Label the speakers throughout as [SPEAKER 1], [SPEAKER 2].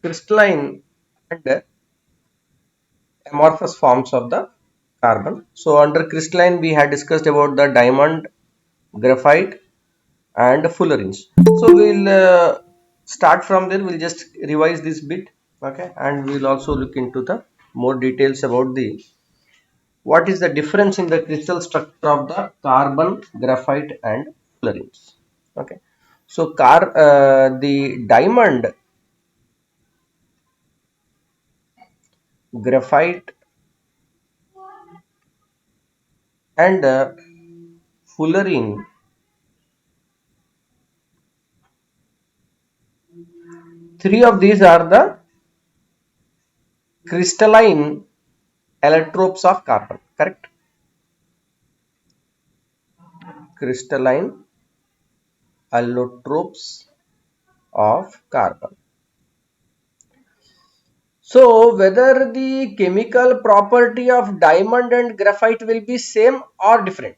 [SPEAKER 1] crystalline and amorphous forms of the carbon. So under crystalline we had discussed about the diamond, graphite and fullerenes. So we'll start from there. We'll just revise this bit, okay, and we'll also look into the more details about the what is the difference in the crystal structure of the carbon, graphite and fullerenes. Okay, so the diamond, graphite and fullerene, three of these are the crystalline allotropes of carbon, correct? Crystalline allotropes of carbon. So whether the chemical property of diamond and graphite will be same or different?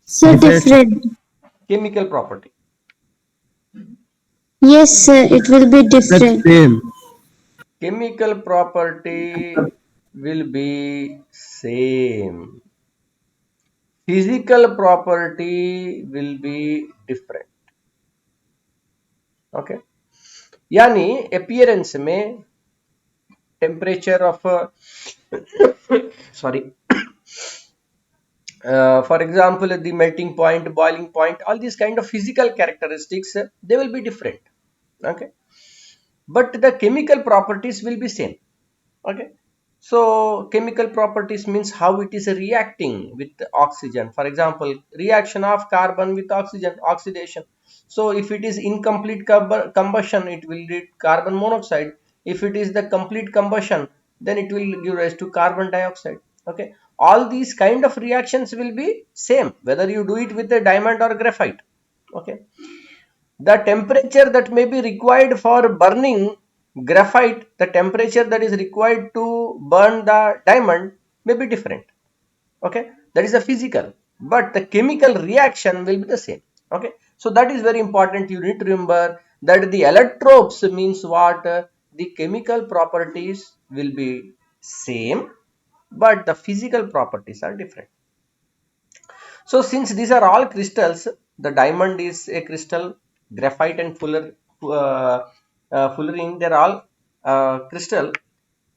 [SPEAKER 2] So
[SPEAKER 3] Different.
[SPEAKER 2] different.
[SPEAKER 1] Chemical property.
[SPEAKER 2] Yes, sir, it will be
[SPEAKER 3] That's
[SPEAKER 2] different.
[SPEAKER 3] same.
[SPEAKER 1] Chemical property will be same. Physical property will be different. Okay. यानी appearance में temperature of sorry for example the melting point, boiling point, all these kind of physical characteristics they will be different. Okay, but the chemical properties will be same. Okay, so chemical properties means how it is reacting with oxygen. For example, reaction of carbon with oxygen, oxidation. So if it is incomplete combustion, it will lead carbon monoxide. If it is the complete combustion, then it will give rise to carbon dioxide. Okay, all these kind of reactions will be same whether you do it with a diamond or graphite. Okay, the temperature that may be required for burning graphite, the temperature that is required to burn the diamond may be different. Okay, that is a physical, but the chemical reaction will be the same. Okay, so that is very important. You need to remember that the allotropes means what, the chemical properties will be same but the physical properties are different. So since these are all crystals, the diamond is a crystal, graphite and uh, fullerene, they're all crystal.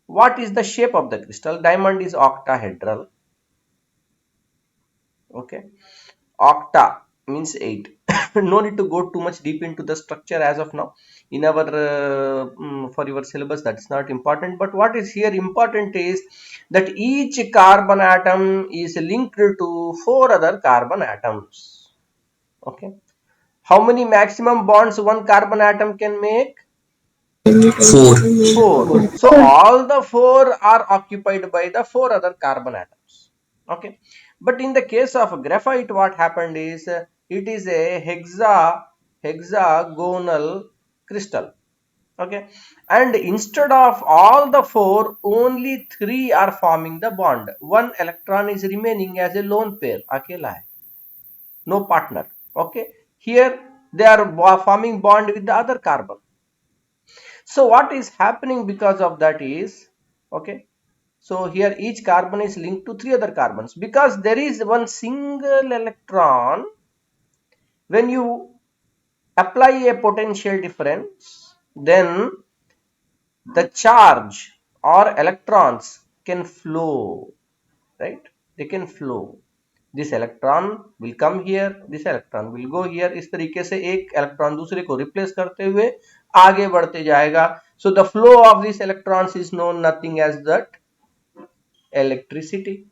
[SPEAKER 1] What is the shape of the crystal? Diamond is octahedral. Okay, octa means 8. No need to go too much deep into the structure as of now. In our for your syllabus, that's not important. But what is here important is that each carbon atom is linked to 4 other carbon atoms. Okay, how many maximum bonds one carbon atom can make?
[SPEAKER 3] Four.
[SPEAKER 1] 4. So all the 4 are occupied by the 4 other carbon atoms. Okay, but in the case of graphite, what happened is it is a hexagonal crystal. Okay, and instead of all the 4, only 3 are forming the bond. One electron is remaining as a lone pair, akela hai, no partner. Okay, here they are forming bond with the other carbon. So what is happening because of that is, okay, so here each carbon is linked to 3 other carbons because there is one single electron. When you apply a potential difference, then the charge or electrons can flow, right? They can flow. This electron will come here, this electron will go here. इस तरीके से एक electron दूसरे को replace करते हुए आगे बढ़ते जाएगा. So the flow of these electrons is known nothing as that electricity.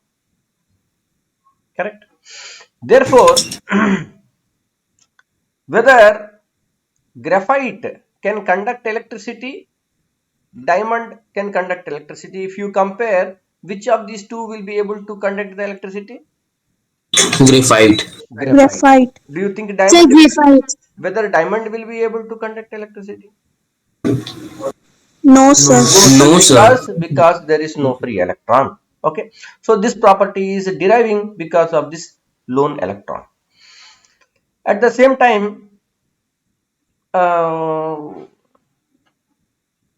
[SPEAKER 1] Correct? Therefore, whether graphite can conduct electricity, diamond can conduct electricity. If you compare, which of these two will be able to conduct the electricity?
[SPEAKER 3] Graphite.
[SPEAKER 1] Graphite.
[SPEAKER 2] Graphite.
[SPEAKER 1] Do you think
[SPEAKER 2] Say
[SPEAKER 1] diamond,
[SPEAKER 2] graphite.
[SPEAKER 1] whether diamond will be able to conduct electricity?
[SPEAKER 2] No, sir.
[SPEAKER 1] No, sir.
[SPEAKER 3] No, sir.
[SPEAKER 1] Because there is no free electron. Okay, so this property is deriving because of this lone electron. At the same time, uh,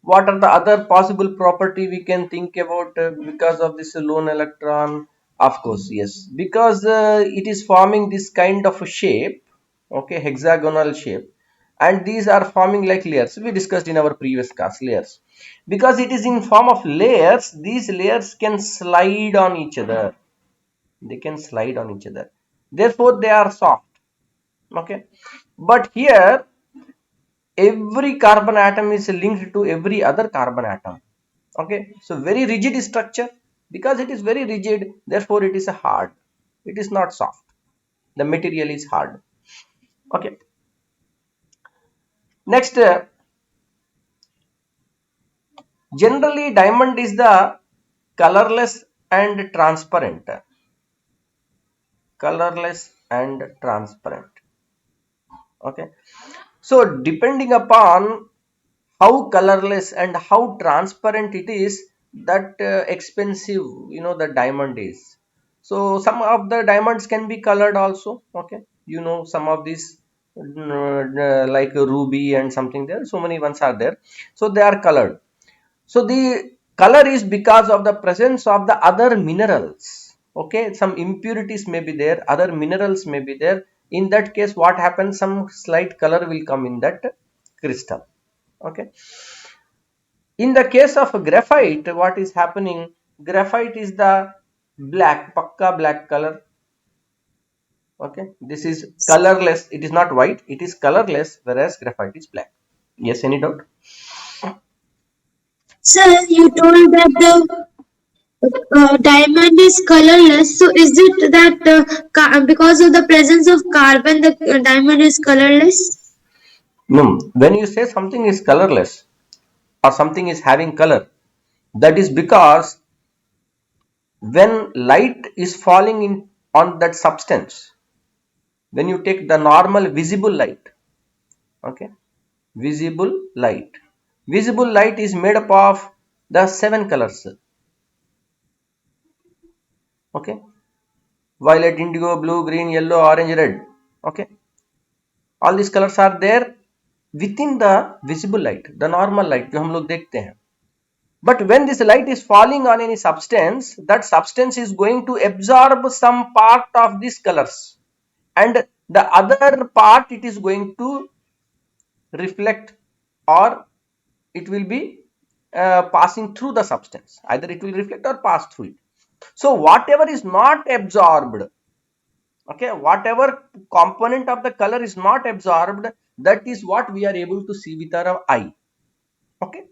[SPEAKER 1] what are the other possible property we can think about because of this lone electron? Of course, yes, because it is forming this kind of a shape, okay, hexagonal shape, and these are forming like layers. We discussed in our previous class layers. Because it is in form of layers, these layers can slide on each other. They can slide on each other. Therefore, they are soft. Okay, but here every carbon atom is linked to every other carbon atom. Okay, so very rigid structure. Because it is very rigid, therefore it is a hard, it is not soft, the material is hard. Okay, next, generally diamond is the colorless and transparent. Colorless and transparent. Okay, so depending upon how colorless and how transparent it is, that expensive, the diamond is. So some of the diamonds can be colored also. Okay, some of these like a ruby and something, there so many ones are there, so they are colored. So the color is because of the presence of the other minerals. Okay, some impurities may be there, other minerals may be there. In that case, what happens, some slight color will come in that crystal. Okay, in the case of graphite, what is happening, graphite is the black, pakka black color. Okay, this is colorless, it is not white, it is colorless, whereas graphite is black. Yes, any doubt?
[SPEAKER 2] Sir, you told that the diamond is colorless. So is it that because of the presence of carbon, the diamond is colorless?
[SPEAKER 1] No, when you say something is colorless or something is having color, that is because when light is falling in on that substance, when you take the normal visible light, okay, visible light, visible light is made up of the 7 colors. Okay, violet, indigo, blue, green, yellow, orange, red. Okay, all these colors are there within the visible light, the normal light जो हम लोग देखते हैं. But when this light is falling on any substance, that substance is going to absorb some part of these colors, and the other part it is going to reflect, or it will be passing through the substance. Either it will reflect or pass through it. So whatever is not absorbed, okay, whatever component of the color is not absorbed, that is what we are able to see with our eye. Okay,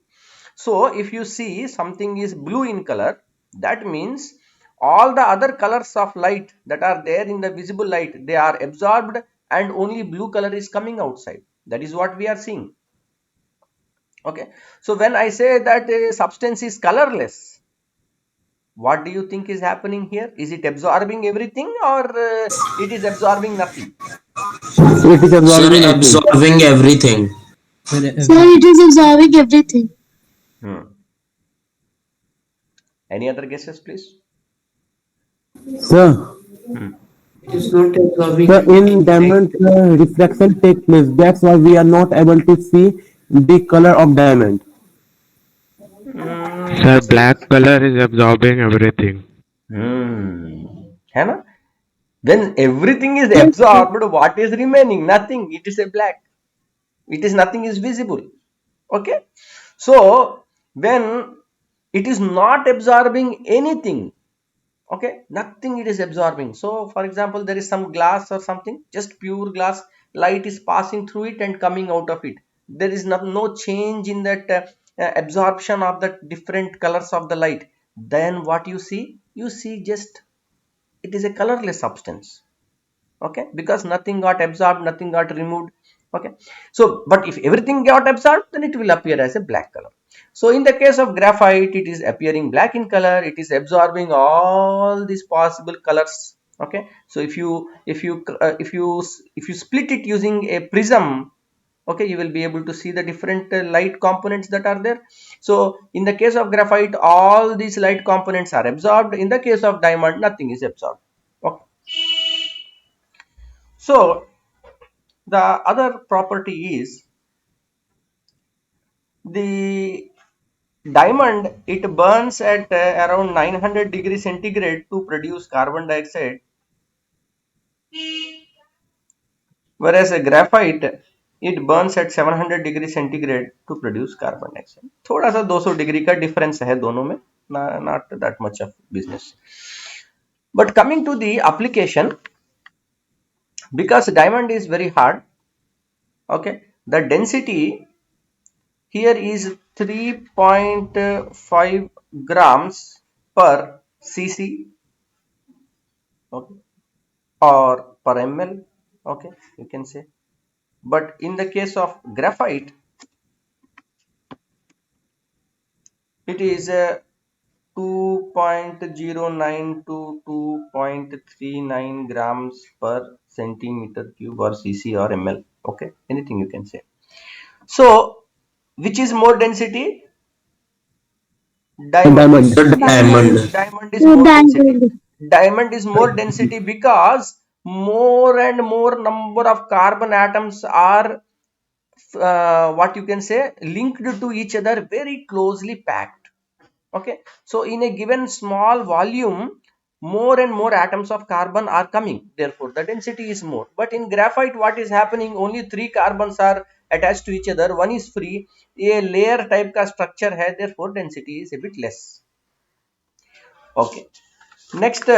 [SPEAKER 1] so if you see something is blue in color, that means all the other colors of light that are there in the visible light, they are absorbed, and only blue color is coming outside. That is what we are seeing. Okay, so when I say that a substance is colorless, what do you think is happening here? Is it absorbing everything, or it is absorbing nothing?
[SPEAKER 4] It is
[SPEAKER 3] Sir,
[SPEAKER 4] absorbing nothing.
[SPEAKER 3] absorbing everything.
[SPEAKER 2] Sir, it is absorbing everything.
[SPEAKER 1] Hmm. Any other guesses, please?
[SPEAKER 4] Sir,
[SPEAKER 1] Hmm.
[SPEAKER 3] It is not absorbing
[SPEAKER 4] sir, in
[SPEAKER 3] everything.
[SPEAKER 4] diamond, reflection take place. That's why we are not able to see the color of diamond.
[SPEAKER 5] Sir,
[SPEAKER 1] See.
[SPEAKER 5] black color is absorbing everything.
[SPEAKER 1] है ना? When everything is
[SPEAKER 2] Yes, sir.
[SPEAKER 1] absorbed, what is remaining? Nothing. It is a black. It is nothing is visible. Okay, so when it is not absorbing anything, okay, nothing it is absorbing. So for example, there is some glass or something, just pure glass, light is passing through it and coming out of it. There is no change in that absorption of the different colors of the light. Then what you see, you see just it is a colorless substance. Okay, because nothing got absorbed, nothing got removed. Okay, so but if everything got absorbed, then it will appear as a black color. So in the case of graphite, it is appearing black in color, it is absorbing all these possible colors. Okay, so if you split it using a prism, okay, you will be able to see the different light components that are there. So in the case of graphite, all these light components are absorbed. In the case of diamond, nothing is absorbed. Okay, so the other property is the diamond, it burns at around 900 degrees centigrade to produce carbon dioxide, whereas a graphite, it burns at 700 degrees centigrade to produce carbon dioxide. थोड़ा सा 200 degree का difference है दोनों में, not that much of business. But coming to the application, because diamond is very hard, okay, the density here is 3.5 grams per cc, okay, or per ml, okay, you can say. But in the case of graphite, it is 2.09 to 2.39 grams per centimeter cube or cc or ml, okay, anything you can say. So which is more density? Diamond.
[SPEAKER 4] Diamond.
[SPEAKER 3] The diamond.
[SPEAKER 1] Diamond is more density.
[SPEAKER 2] Diamond.
[SPEAKER 1] Diamond is more density because more and more number of carbon atoms are what you can say linked to each other, very closely packed. Okay, so in a given small volume, more and more atoms of carbon are coming, therefore the density is more. But in graphite, what is happening, only 3 carbons are attached to each other, one is free, a layer type ka structure hai, therefore density is a bit less. Okay, next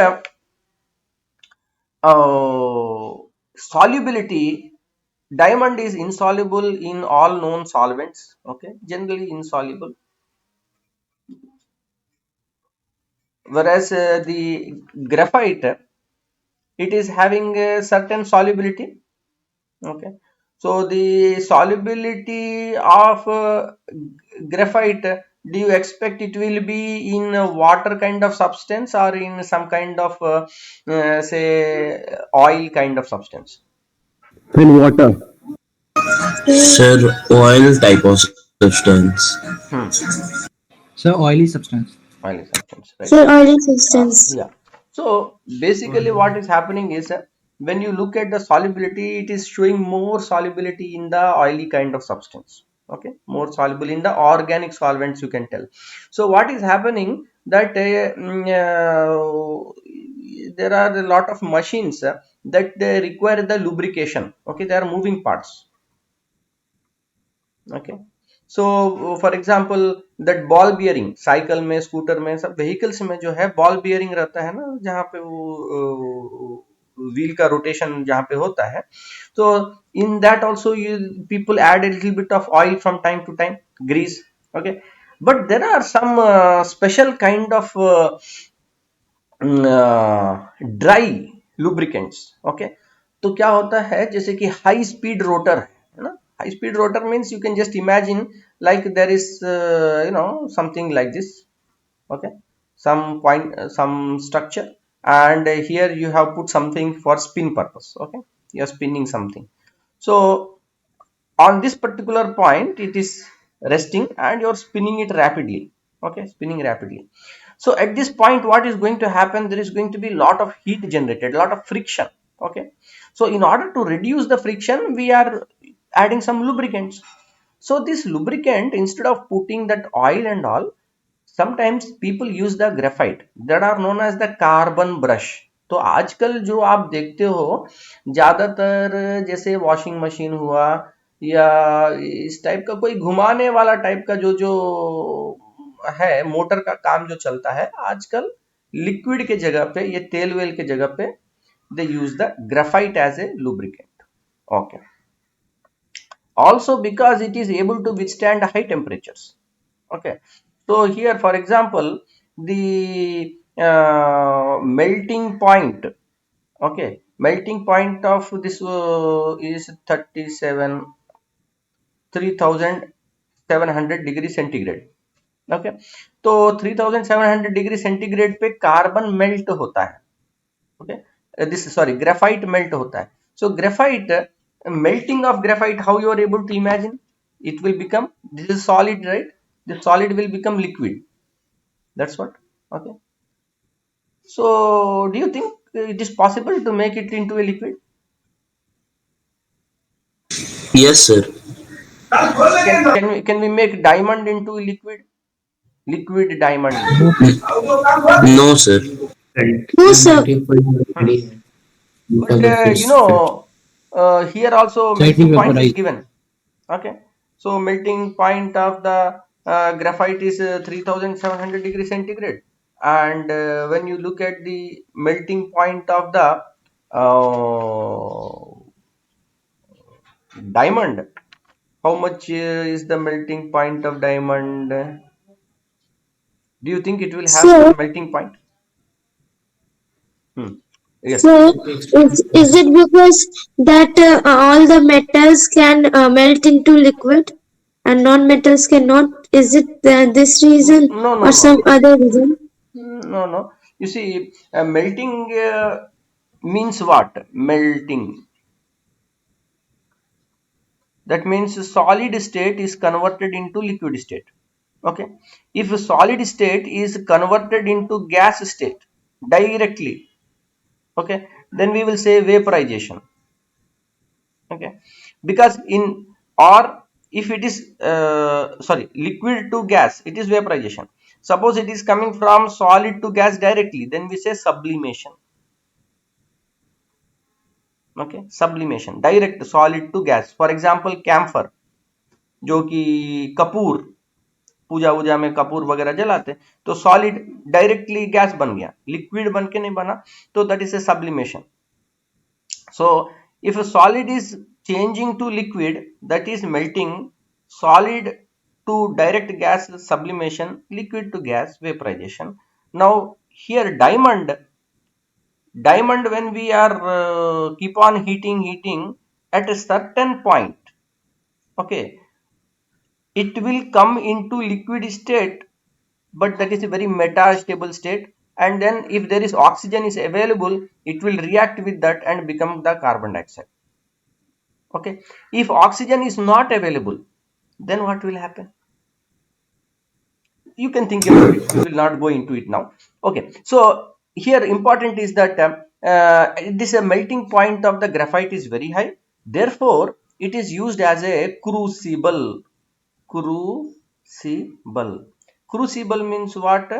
[SPEAKER 1] solubility. Diamond is insoluble in all known solvents, okay, generally insoluble, whereas the graphite, it is having a certain solubility, okay. So the solubility of graphite, do you expect it will be in a water kind of substance or in some kind of say oil kind of substance?
[SPEAKER 4] In water.
[SPEAKER 3] Sir, oil type of substance.
[SPEAKER 6] So oily substance.
[SPEAKER 1] Oily substance, right?
[SPEAKER 2] So oily substance.
[SPEAKER 1] Yeah. So basically what is happening is when you look at the solubility, it is showing more solubility in the oily kind of substance, okay, more soluble in the organic solvents, you can tell. So what is happening that there are a lot of machines that they require the lubrication, okay, they are moving parts, okay. So for example that ball bearing, cycle में, scooter में, सब vehicles में जो है ball bearing रहता है ना, जहाँ पे वो व्हील का रोटेशन जहाँ पे होता है, तो in that also you people add a little bit of oil from time to time, grease, okay. But there are some special kind of dry lubricants, okay. तो क्या होता है, जैसे कि हाई स्पीड रोटर है ना, high speed rotor means you can just imagine like there is something like this, okay, some point some structure, and here you have put something for spin purpose, okay, you are spinning something. So on this particular point it is resting and you're spinning it rapidly, okay, spinning rapidly. So at this point what is going to happen, there is going to be a lot of heat generated, a lot of friction, okay. So in order to reduce the friction, we are adding some lubricants. So this lubricant, instead of putting that oil and all, sometimes people use the graphite that are known as the carbon brush. तो आजकल जो आप देखते हो ज्यादातर, जैसे washing machine हुआ या इस टाइप का कोई घुमाने वाला टाइप का जो जो है मोटर का काम जो चलता है आजकल, लिक्विड के जगह पे, ये तेल वेल के जगह पे, they use the graphite as a lubricant, okay. Also because it is able to withstand high temperatures, okay. So here for example the melting point, okay, melting point of this is 3700 degree centigrade, okay. तो 3700 degree centigrade पे carbon melt होता है, okay, this sorry graphite melt होता है. सो graphite, melting of graphite, how you are able to imagine, it will become, this is solid, right, the solid will become liquid, that's what, okay. So do you think it is possible to make it into a liquid?
[SPEAKER 3] Yes, sir.
[SPEAKER 1] Can we make diamond into liquid diamond?
[SPEAKER 3] No, sir.
[SPEAKER 2] No, sir.
[SPEAKER 1] Hmm. But here also
[SPEAKER 6] Slightly
[SPEAKER 1] melting point is
[SPEAKER 6] vaporized.
[SPEAKER 1] given. Okay, so melting point of the graphite is 3700 degrees centigrade, and when you look at the melting point of the diamond, how much is the melting point of diamond? Do you think it will have
[SPEAKER 2] So,
[SPEAKER 1] some melting point? Hmm. Yes.
[SPEAKER 2] so is it because that all the metals can melt into liquid and non-metals cannot? Is it this reason
[SPEAKER 1] No, no,
[SPEAKER 2] or
[SPEAKER 1] no,
[SPEAKER 2] some
[SPEAKER 1] no.
[SPEAKER 2] other reason?
[SPEAKER 1] No, no. You see, melting means what? Melting. That means solid state is converted into liquid state. Okay. If a solid state is converted into gas state directly, okay, then we will say vaporization. Okay, because in or if it is sorry, liquid to gas, it is vaporization. Suppose it is coming from solid to gas directly, then we say sublimation. Okay, sublimation, direct solid to gas. For example, camphor, जो कि कपूर, पूजा वूजा में कपूर वगैरह जलाते, तो solid directly gas बन गया, liquid बन के नहीं बना, तो that is a sublimation. So if a solid is changing to liquid, that is melting. Solid to direct gas, sublimation. Liquid to gas, vaporization. Now here diamond when we are keep on heating at a certain point, okay, it will come into liquid state, but that is a very metastable state, and then if there is oxygen is available, it will react with that and become the carbon dioxide. Okay, if oxygen is not available, then what will happen? You can think about it, we will not go into it now. Okay, so here important is that this melting point of the graphite is very high, therefore it is used as a crucible. Crucible means what?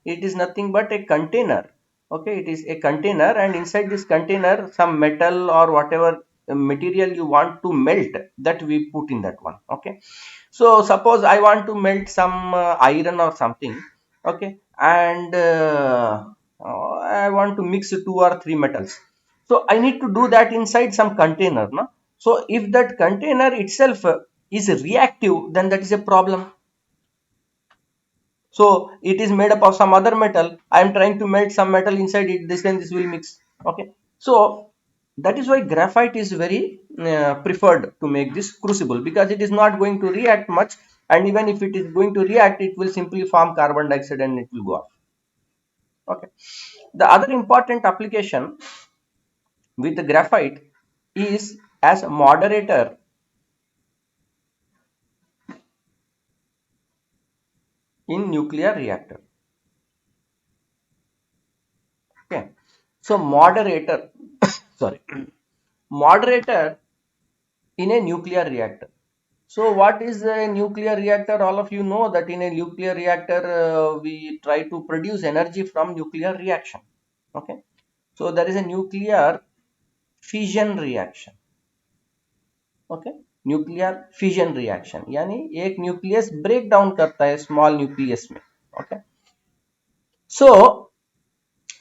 [SPEAKER 1] It is nothing but a container. Okay, it is a container, and inside this container some metal or whatever material you want to melt, that we put in that one. Okay, so suppose I want to melt some iron or something. Okay, and I want to mix two or three metals, so I need to do that inside some container, no? So if that container itself is reactive, then that is a problem. So it is made up of some other metal, I am trying to melt some metal inside it, this and this will mix. Okay, so that is why graphite is very preferred to make this crucible, because it is not going to react much, and even if it is going to react, it will simply form carbon dioxide and it will go off. Okay, the other important application with the graphite is as a moderator in nuclear reactor. Okay, so moderator sorry, moderator in a nuclear reactor. So what is a nuclear reactor? All of you know that in a nuclear reactor we try to produce energy from nuclear reaction. Okay, so there is a nuclear fission reaction. Okay, nuclear fission reaction यानी एक nucleus break down करता है small nucleus में. Okay, so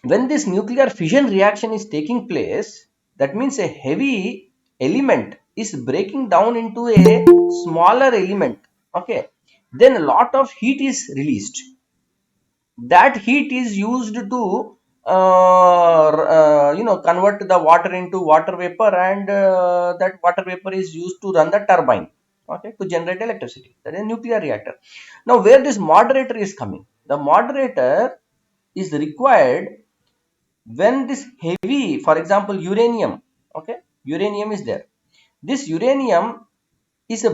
[SPEAKER 1] when this nuclear fission reaction is taking place, that means a heavy element is breaking down into a smaller element. Okay, then a lot of heat is released. That heat is used to convert the water into water vapor, and that water vapor is used to run the turbine. Okay, to generate electricity. That is a nuclear reactor. Now where this moderator is coming, the moderator is required when this heavy, for example uranium. Okay, uranium is there, this uranium is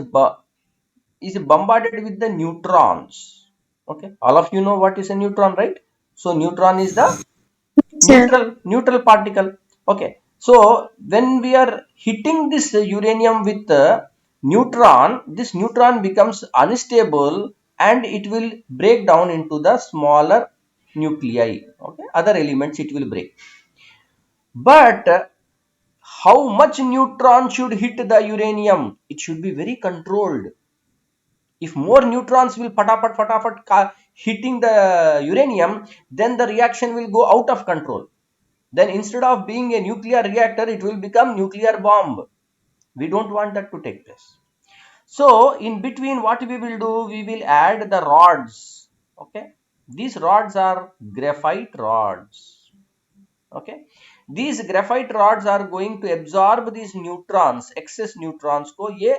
[SPEAKER 1] is bombarded with the neutrons. Okay, all of you know what is a neutron, right? So neutron is the
[SPEAKER 2] Sir.
[SPEAKER 1] neutral particle. Okay, so when we are hitting this uranium with this neutron becomes unstable and it will break down into the smaller nuclei. Okay, other elements it will break. But how much neutron should hit the uranium? It should be very controlled. If more neutrons will hitting the uranium, then the reaction will go out of control. Then instead of being a nuclear reactor, it will become nuclear bomb. We don't want that to take place. So in between, what we will do, we will add the rods. Okay, these rods are graphite rods. Okay, these graphite rods are going to absorb these neutrons, excess neutrons को ये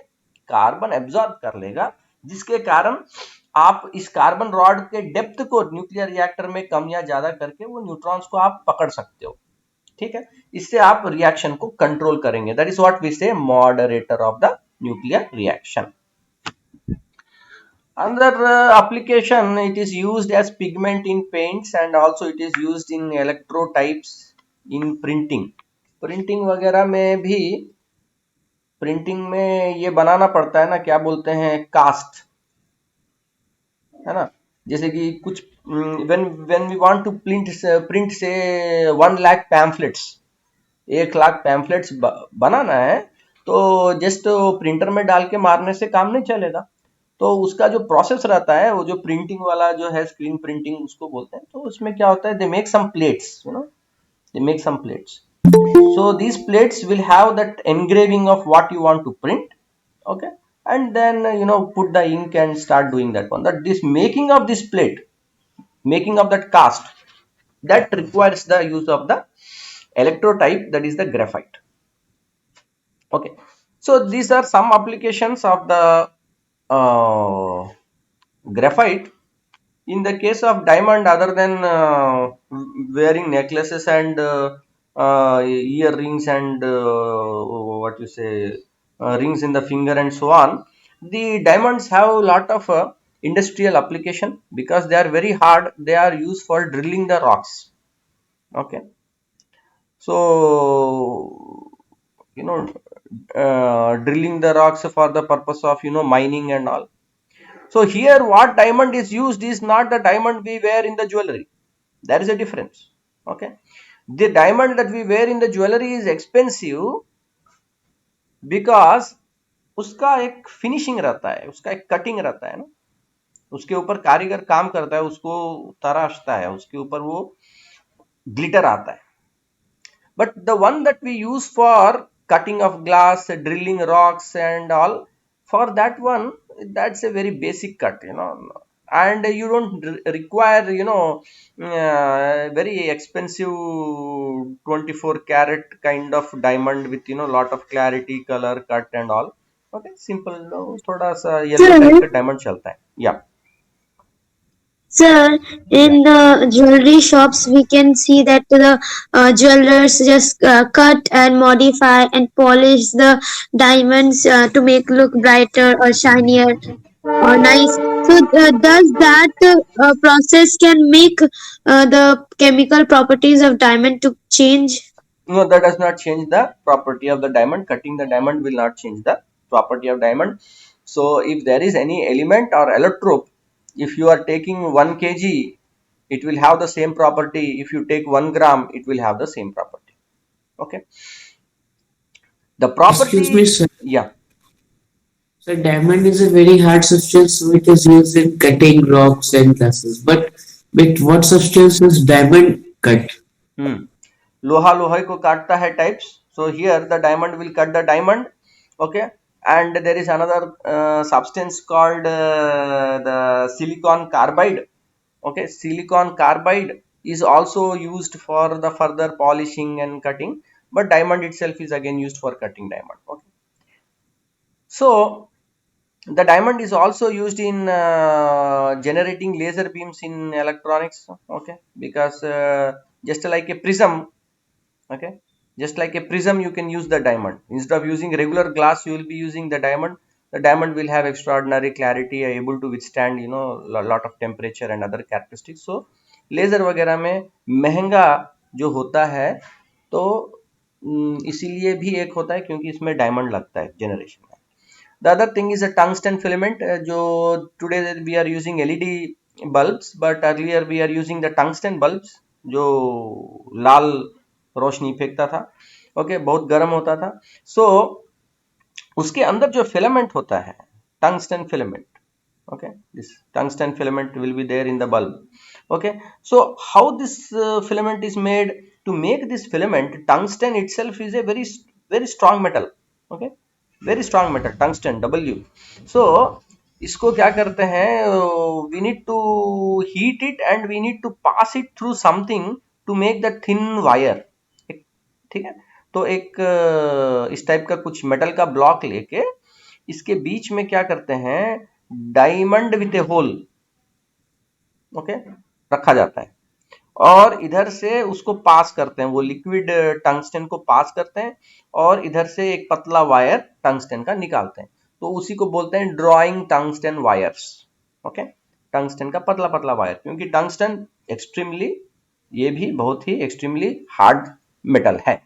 [SPEAKER 1] carbon absorb कर लेगा, जिसके कारण आप इस carbon rod के depth को न्यूक्लियर रिएक्टर में कम या ज्यादा करके वो न्यूट्रॉन्स को आप पकड़ सकते हो. ठीक है, इससे आप रिएक्शन को कंट्रोल करेंगे. दैट इज व्हाट वी से moderator of the nuclear reaction. Another application, it is used as pigment in paints and also it is used in electrotypes in printing. Printing वगैरह में भी, प्रिंटिंग में ये बनाना पड़ता है ना, क्या बोलते हैं, कास्ट, है ना. जैसे कि कुछ when we want to print से 1 लाख पैम्फलेट्स, 1 लाख पैम्फलेट्स बनाना है, तो जस्ट प्रिंटर में डाल के मारने से काम नहीं चलेगा. तो उसका जो प्रोसेस रहता है, वो जो प्रिंटिंग वाला जो है, स्क्रीन प्रिंटिंग उसको बोलते हैं. तो उसमें क्या होता है, they make some plates, they make some plates. So these plates will have that engraving of what you want to print. Okay, and then put the ink and start doing that one. That this making of this plate, making of that cast, that requires the use of the electrotype, that is the graphite. Okay, so these are some applications of the graphite. In the case of diamond, other than wearing necklaces and earrings and rings in the finger and so on, the diamonds have a lot of industrial application because they are very hard. They are used for drilling the rocks. Okay, so drilling the rocks for the purpose of mining and all. So here what diamond is used is not the diamond we wear in the jewelry. There is a difference. Okay, the diamond that we wear in the jewelry is expensive because उसका एक finishing रहता है, उसका एक cutting रहता है ना, उसके ऊपर कारीगर काम करता है, उसको तराशता है, उसके ऊपर वो ग्लिटर आता है. But the one that we use for cutting of glass, drilling rocks and all, for that one, that's a very basic cut, and you don't require very expensive 24 karat kind of diamond with lot of clarity, color, cut and all. Okay, simple, थोड़ा सा yellow type का diamond चलता है. Yeah.
[SPEAKER 2] Sir, in the jewelry shops, we can see that the jewelers just cut and modify and polish the diamonds to make look brighter or shinier or nice. So, does that process can make the chemical properties of diamond to change?
[SPEAKER 1] No, that does not change the property of the diamond. Cutting the diamond will not change the property of diamond. So if there is any element or allotrope, if you are taking 1 kg, it will have the same property. If you take 1 gram, it will have the same property. Okay. The property.
[SPEAKER 3] Excuse me, sir.
[SPEAKER 1] Yeah.
[SPEAKER 3] So diamond is a very hard substance which is used in cutting rocks and glasses. But with what substance is diamond cut?
[SPEAKER 1] लोहा को काटता है types. So here the diamond will cut the diamond. Okay, and there is another substance called the silicon carbide. Okay, silicon carbide is also used for the further polishing and cutting, but diamond itself is again used for cutting diamond. Okay, so the diamond is also used in generating laser beams in electronics. Okay, because just like a prism. Okay, just like a prism, you can use the diamond. Instead of using regular glass, you will be using the diamond. The diamond will have extraordinary clarity, able to withstand lot of temperature and other characteristics. So laser वगैरह में महंगा जो होता है, तो इसीलिए भी एक होता है क्योंकि इसमें डायमंड लगता है जनरेशन में. The other thing is a tungsten filament. जो today we are using LED bulbs, but earlier we are using the tungsten bulbs जो लाल रोशनी फेंकता था. ओके, बहुत गर्म होता था. सो उसके अंदर जो फिलामेंट होता है, tungsten filament. Okay, this tungsten filament will be there in the bulb. Okay, so how this filament is made? To make this filament, tungsten itself is a very strong metal. Okay, very strong metal, tungsten W. So इसको क्या करते हैं, we need to heat it and we need to pass it through something to make the thin wire. ठीक है, तो एक इस type का कुछ मेटल का ब्लॉक लेके इसके बीच में क्या करते हैं, diamond with a hole, okay, रखा जाता है और इधर से उसको पास करते हैं, वो लिक्विड टंगस्टन को पास करते हैं और इधर से एक पतला वायर टंगस्टन का निकालते हैं. तो उसी को बोलते हैं drawing tungsten wires. Okay, tungsten का पतला पतला वायर, क्योंकि टंगस्टन एक्सट्रीमली, ये भी बहुत ही एक्सट्रीमली हार्ड मेटल है.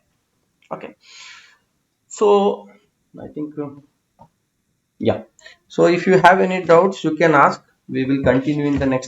[SPEAKER 1] Okay, so I think yeah, so if you have any doubts you can ask. We will continue in the next